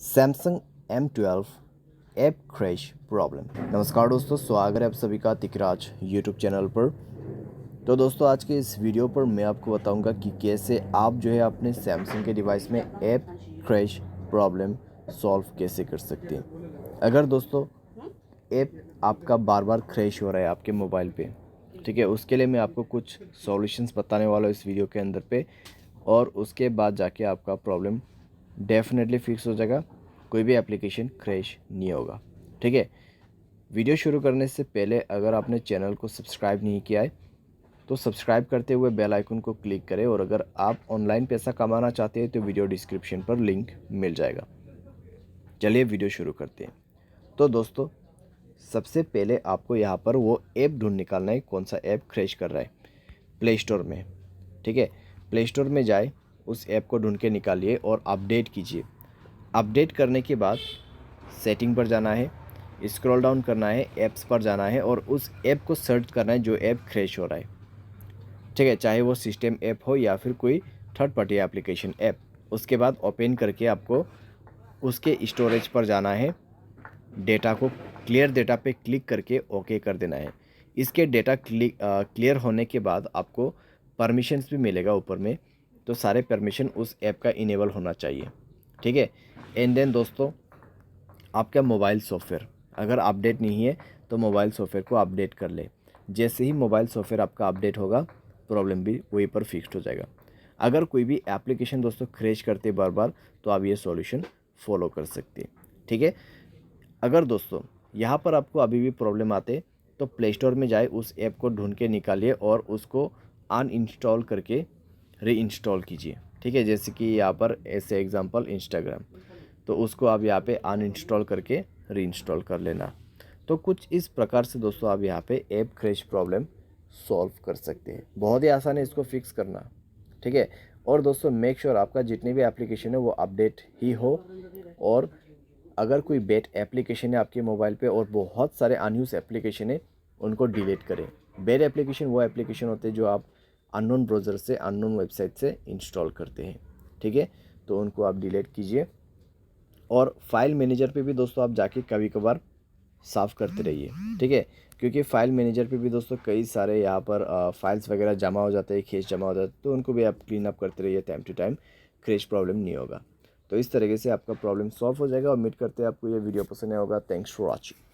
Samsung M12 app crash problem. नमस्कार दोस्तों, स्वागत है आप सभी का तिकराज यूट्यूब चैनल पर। तो दोस्तों, आज के इस वीडियो पर मैं आपको बताऊंगा कि कैसे आप जो है अपने सैमसंग के डिवाइस में ऐप क्रैश प्रॉब्लम सॉल्व कैसे कर सकते हैं। अगर दोस्तों ऐप आपका बार बार क्रैश हो रहा है आपके मोबाइल पे, ठीक है, उसके लिए मैं आपको कुछ सॉल्यूशंस बताने वाला हूँ इस वीडियो के अंदर पे, और उसके बाद जाके आपका प्रॉब्लम डेफिनेटली फिक्स हो जाएगा, कोई भी एप्लीकेशन क्रैश नहीं होगा। ठीक है, वीडियो शुरू करने से पहले अगर आपने चैनल को सब्सक्राइब नहीं किया है तो सब्सक्राइब करते हुए बेल आइकन को क्लिक करें, और अगर आप ऑनलाइन पैसा कमाना चाहते हैं तो वीडियो डिस्क्रिप्शन पर लिंक मिल जाएगा। चलिए वीडियो शुरू करते हैं। तो दोस्तों, सबसे पहले आपको यहाँ पर वो ऐप ढूंढ निकालना है, कौन सा ऐप क्रैश कर रहा है। प्ले स्टोर में, ठीक है, प्ले स्टोर में जाए, उस ऐप को ढूंढ के निकालिए और अपडेट कीजिए। अपडेट करने के बाद सेटिंग पर जाना है, स्क्रॉल डाउन करना है, ऐप्स पर जाना है और उस ऐप को सर्च करना है जो ऐप क्रैश हो रहा है। ठीक है, चाहे वो सिस्टम ऐप हो या फिर कोई थर्ड पार्टी एप्लीकेशन ऐप। उसके बाद ओपन करके आपको उसके स्टोरेज पर जाना है, डेटा को क्लियर डेटा पे क्लिक करके ओके कर देना है। इसके डेटा क्लियर होने के बाद आपको परमिशंस भी मिलेगा ऊपर में, तो सारे परमिशन उस ऐप का इनेबल होना चाहिए। ठीक है, एंड देन दोस्तों, आपका मोबाइल सॉफ्टवेयर अगर अपडेट नहीं है तो मोबाइल सॉफ्टवेयर को अपडेट कर ले। जैसे ही मोबाइल सॉफ्टवेयर आपका अपडेट होगा, प्रॉब्लम भी वहीं पर फिक्स हो जाएगा। अगर कोई भी एप्लीकेशन दोस्तों क्रैश करते बार बार, तो आप ये सॉल्यूशन फॉलो कर सकते हैं। ठीक है, अगर दोस्तों यहाँ पर आपको अभी भी प्रॉब्लम आते तो प्ले स्टोर में जाए, उस ऐप को ढूंढ के निकालिए और उसको अनइंस्टॉल करके रीइंस्टॉल कीजिए। ठीक है, जैसे कि यहाँ पर ऐसे एग्जांपल इंस्टाग्राम, तो उसको आप यहाँ पे अनइंस्टॉल करके रीइंस्टॉल कर लेना। तो कुछ इस प्रकार से दोस्तों आप यहाँ पे ऐप क्रैश प्रॉब्लम सॉल्व कर सकते हैं। बहुत ही आसान है इसको फिक्स करना। ठीक है, और दोस्तों मेक श्योर आपका जितनी भी एप्लीकेशन है वो अपडेट ही हो, और अगर कोई बैड एप्लीकेशन है आपके मोबाइल पे और बहुत सारे अनयूज एप्लीकेशन है, उनको डिलीट करें। बैड एप्लीकेशन वो एप्लीकेशन होते हैं जो आप अननोन ब्राउज़र से, अननोन वेबसाइट से इंस्टॉल करते हैं। ठीक है, तो उनको आप डिलीट कीजिए, और फाइल मैनेजर पे भी दोस्तों आप जाके कभी कभार साफ़ करते रहिए। ठीक है, क्योंकि फाइल मैनेजर पे भी दोस्तों कई सारे यहाँ पर फाइल्स वगैरह जमा हो जाते हैं, खेस जमा हो जाते हैं, तो उनको भी आप क्लीन अप करते रहिए time to time, crash problem नहीं होगा। तो इस तरीके से आपका प्रॉब्लम सॉल्व हो जाएगा। उम्मीद करते हैं आपको ये वीडियो पसंद आया होगा। Thanks for watching.